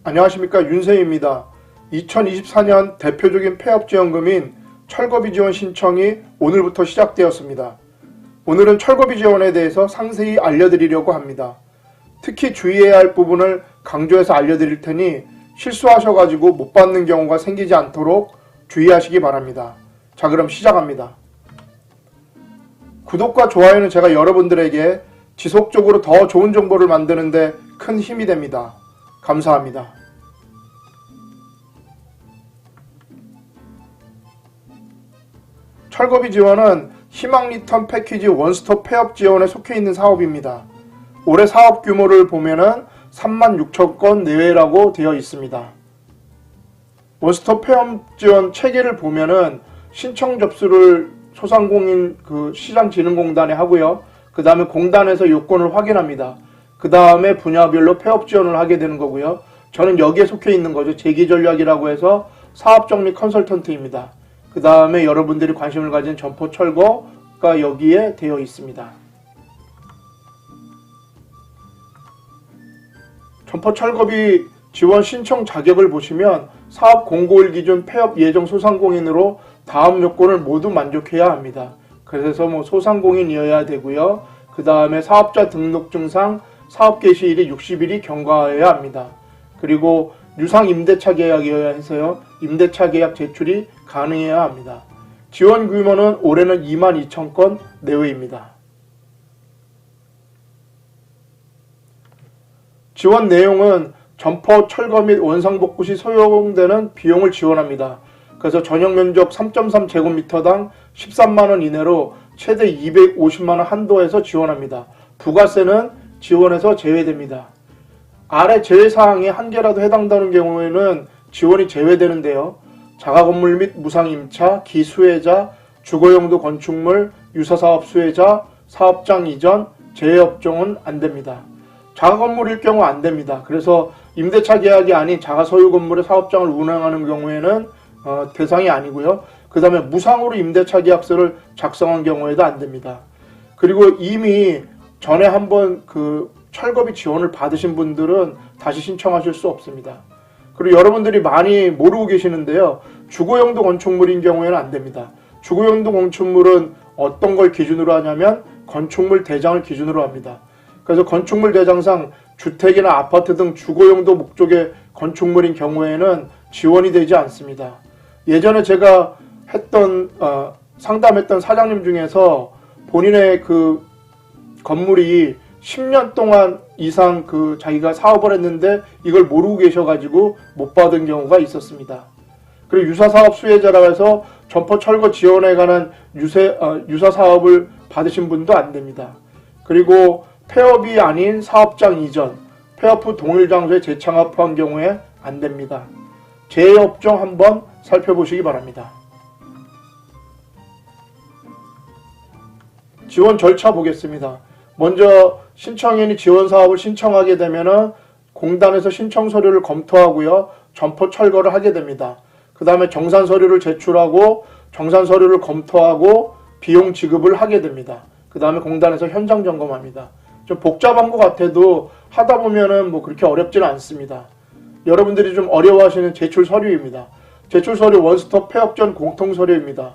안녕하십니까, 윤세입니다. 2024년 대표적인 폐업지원금인 철거비 지원 신청이 오늘부터 시작되었습니다. 오늘은 철거비 지원에 대해서 상세히 알려드리려고 합니다. 특히 주의해야 할 부분을 강조해서 알려드릴 테니 실수하셔가지고 못 받는 경우가 생기지 않도록 주의하시기 바랍니다. 자, 그럼 시작합니다. 구독과 좋아요는 제가 여러분들에게 지속적으로 더 좋은 정보를 만드는데 큰 힘이 됩니다. 감사합니다. 철거비 지원은 희망 리턴 패키지 원스톱 폐업 지원에 속해 있는 사업입니다. 올해 사업 규모를 보면은 36,000건 내외라고 되어 있습니다. 원스톱 폐업 지원 체계를 보면은 신청 접수를 소상공인 시장진흥공단에 하고요. 그 다음에 공단에서 요건을 확인합니다. 그 다음에 분야별로 폐업 지원을 하게 되는 거고요. 저는 여기에 속해 있는 거죠. 재기전략이라고 해서 사업정리 컨설턴트입니다. 그 다음에 여러분들이 관심을 가진 점포철거가 여기에 되어 있습니다. 점포철거비 지원 신청 자격을 보시면 사업 공고일 기준 폐업 예정 소상공인으로 다음 요건을 모두 만족해야 합니다. 그래서 소상공인이어야 되고요. 그 다음에 사업자 등록증상 사업 개시일이 60일이 경과해야 합니다. 그리고 유상 임대차 계약이어야 해서요. 임대차 계약 제출이 가능해야 합니다. 지원 규모는 올해는 22,000건 내외입니다. 지원 내용은 점포 철거 및 원상복구 시 소요되는 비용을 지원합니다. 그래서 전용 면적 3.3제곱미터당 13만원 이내로 최대 250만원 한도에서 지원합니다. 부가세는 지원에서 제외됩니다. 아래 제외사항에 한 개라도 해당되는 경우에는 지원이 제외되는데요. 자가건물 및 무상임차, 기수혜자, 주거용도 건축물, 유사사업 수혜자, 사업장 이전, 제외업종은 안됩니다. 자가건물일 경우 안됩니다. 그래서 임대차 계약이 아닌 자가소유 건물의 사업장을 운영하는 경우에는 대상이 아니고요. 그 다음에 무상으로 임대차 계약서를 작성한 경우에도 안됩니다. 그리고 이미 전에 한번 철거비 지원을 받으신 분들은 다시 신청하실 수 없습니다. 그리고 여러분들이 많이 모르고 계시는데요. 주거용도 건축물인 경우에는 안 됩니다. 주거용도 건축물은 어떤 걸 기준으로 하냐면 건축물 대장을 기준으로 합니다. 그래서 건축물 대장상 주택이나 아파트 등 주거용도 목적의 건축물인 경우에는 지원이 되지 않습니다. 예전에 제가 상담했던 사장님 중에서 본인의 건물이 10년 동안 이상 자기가 사업을 했는데 이걸 모르고 계셔가지고 못 받은 경우가 있었습니다. 그리고 유사사업 수혜자라고 해서 점포 철거 지원에 관한 유사사업을 받으신 분도 안 됩니다. 그리고 폐업이 아닌 사업장 이전, 폐업 후 동일 장소에 재창업한 경우에 안 됩니다. 제외업종 한번 살펴보시기 바랍니다. 지원 절차 보겠습니다. 먼저 신청인이 지원 사업을 신청하게 되면은 공단에서 신청 서류를 검토하고요. 점포 철거를 하게 됩니다. 그 다음에 정산 서류를 제출하고 정산 서류를 검토하고 비용 지급을 하게 됩니다. 그 다음에 공단에서 현장 점검합니다. 좀 복잡한 것 같아도 하다 보면은 그렇게 어렵지는 않습니다. 여러분들이 좀 어려워하시는 제출 서류입니다. 제출 서류 원스톱 폐업 전 공통 서류입니다.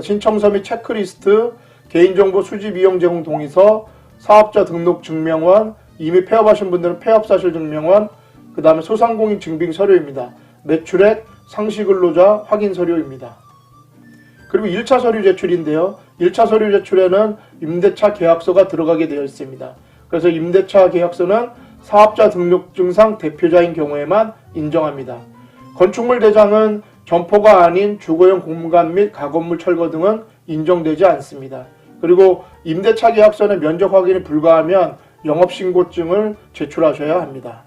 신청서 및 체크리스트, 개인정보 수집 이용 제공 동의서, 사업자 등록 증명원, 이미 폐업하신 분들은 폐업사실 증명원, 그 다음에 소상공인 증빙 서류입니다. 매출액, 상시근로자 확인 서류입니다. 그리고 1차 서류 제출인데요. 1차 서류 제출에는 임대차 계약서가 들어가게 되어 있습니다. 그래서 임대차 계약서는 사업자 등록증상 대표자인 경우에만 인정합니다. 건축물 대장은 점포가 아닌 주거용 공간 및 가건물 철거 등은 인정되지 않습니다. 그리고 임대차 계약서는 면적 확인이 불가하면 영업신고증을 제출하셔야 합니다.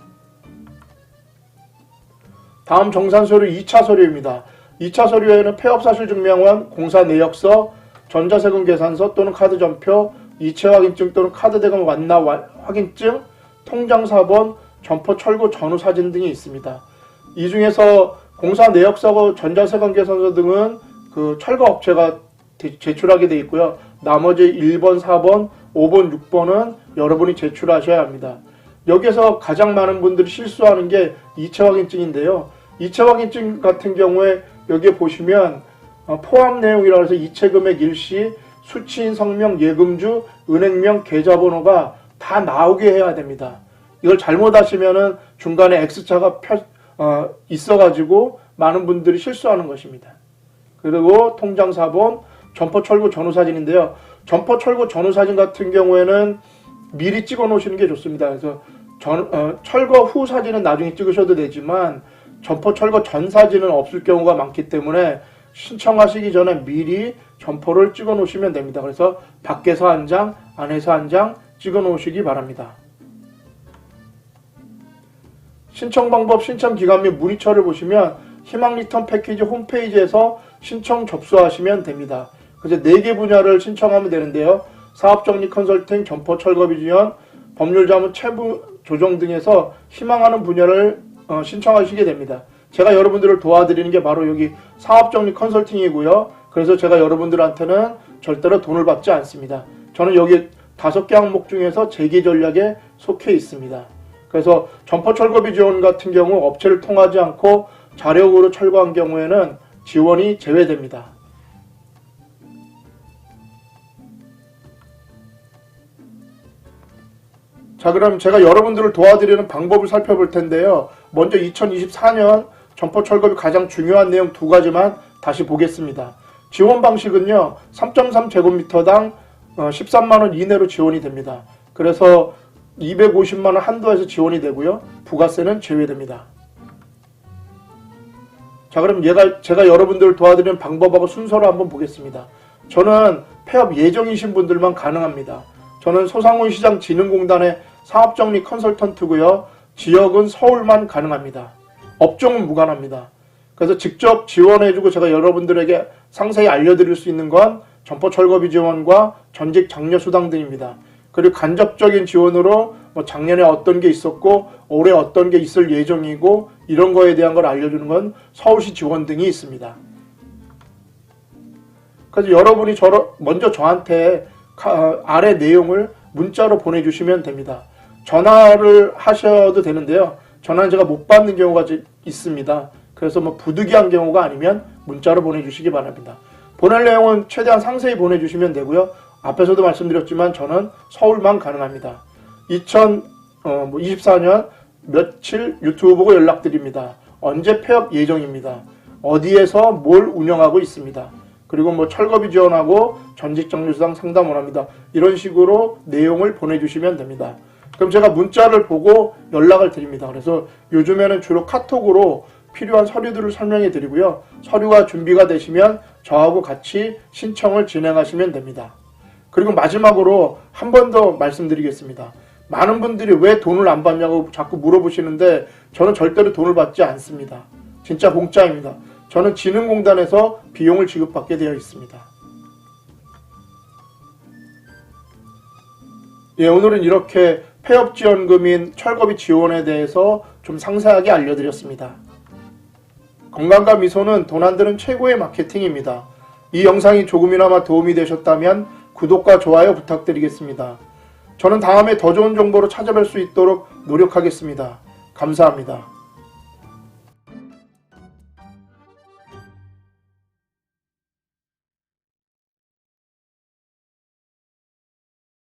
다음 정산서류 2차 서류입니다. 2차 서류에는 폐업사실증명원, 공사 내역서, 전자세금 계산서 또는 카드전표, 이체 확인증 또는 카드 대금 완납 확인증, 통장사본, 점포 철거 전후 사진 등이 있습니다. 이 중에서 공사 내역서고 전자세금 계산서 등은 철거업체가 제출하게 되어 있고요. 나머지 1번, 4번, 5번, 6번은 여러분이 제출하셔야 합니다. 여기서 가장 많은 분들이 실수하는 게 이체 확인증인데요. 이체 확인증 같은 경우에 여기에 보시면 포함 내용이라고 해서 이체 금액 일시, 수취인 성명, 예금주, 은행명, 계좌번호가 다 나오게 해야 됩니다. 이걸 잘못하시면은 중간에 X자가 있어가지고 많은 분들이 실수하는 것입니다. 그리고 통장사본, 점포철거 전후사진인데요. 점포철거 전후사진 같은 경우에는 미리 찍어 놓으시는 게 좋습니다. 그래서 철거 후 사진은 나중에 찍으셔도 되지만 점포철거 전 사진은 없을 경우가 많기 때문에 신청하시기 전에 미리 점포를 찍어 놓으시면 됩니다. 그래서 밖에서 한 장, 안에서 한 장 찍어 놓으시기 바랍니다. 신청 방법, 신청 기간 및 문의처를 보시면 희망 리턴 패키지 홈페이지에서 신청 접수하시면 됩니다. 그래서 4개 분야를 신청하면 되는데요. 사업정리 컨설팅, 점포 철거비 지원, 법률자문 채무 조정 등에서 희망하는 분야를 신청하시게 됩니다. 제가 여러분들을 도와드리는 게 바로 여기 사업정리 컨설팅이고요. 그래서 제가 여러분들한테는 절대로 돈을 받지 않습니다. 저는 여기 5개 항목 중에서 재기 전략에 속해 있습니다. 그래서 점포 철거비 지원 같은 경우 업체를 통하지 않고 자력으로 철거한 경우에는 지원이 제외됩니다. 자, 그럼 제가 여러분들을 도와드리는 방법을 살펴볼 텐데요. 먼저 2024년 점포 철거비 가장 중요한 내용 2가지만 다시 보겠습니다. 지원 방식은요. 3.3제곱미터당 13만원 이내로 지원이 됩니다. 그래서 250만원 한도에서 지원이 되고요. 부가세는 제외됩니다. 자, 그럼 제가 여러분들을 도와드리는 방법하고 순서를 한번 보겠습니다. 저는 폐업 예정이신 분들만 가능합니다. 저는 소상공 시장 진흥공단의 사업정리 컨설턴트고요. 지역은 서울만 가능합니다. 업종은 무관합니다. 그래서 직접 지원해주고 제가 여러분들에게 상세히 알려드릴 수 있는 건 점포 철거비 지원과 전직 장려 수당 등입니다. 그리고 간접적인 지원으로 작년에 어떤 게 있었고 올해 어떤 게 있을 예정이고 이런 거에 대한 걸 알려주는 건 서울시 지원 등이 있습니다. 그래서 여러분이 먼저 저한테 아래 내용을 문자로 보내주시면 됩니다. 전화를 하셔도 되는데요. 전화는 제가 못 받는 경우가 있습니다. 그래서 부득이한 경우가 아니면 문자로 보내주시기 바랍니다. 보낼 내용은 최대한 상세히 보내주시면 되고요. 앞에서도 말씀드렸지만 저는 서울만 가능합니다. 2024년 며칠 유튜브 보고 연락드립니다. 언제 폐업 예정입니다. 어디에서 뭘 운영하고 있습니다. 그리고 철거비 지원하고 전직 장려수당 상담 원합니다. 이런 식으로 내용을 보내주시면 됩니다. 그럼 제가 문자를 보고 연락을 드립니다. 그래서 요즘에는 주로 카톡으로 필요한 서류들을 설명해 드리고요. 서류가 준비가 되시면 저하고 같이 신청을 진행하시면 됩니다. 그리고 마지막으로 한 번 더 말씀드리겠습니다. 많은 분들이 왜 돈을 안 받냐고 자꾸 물어보시는데 저는 절대로 돈을 받지 않습니다. 진짜 공짜입니다. 저는 진흥공단에서 비용을 지급받게 되어 있습니다. 예, 오늘은 이렇게 폐업지원금인 철거비 지원에 대해서 좀 상세하게 알려드렸습니다. 건강과 미소는 돈 안 드는 최고의 마케팅입니다. 이 영상이 조금이나마 도움이 되셨다면 구독과 좋아요 부탁드리겠습니다. 저는 다음에 더 좋은 정보로 찾아뵐 수 있도록 노력하겠습니다. 감사합니다.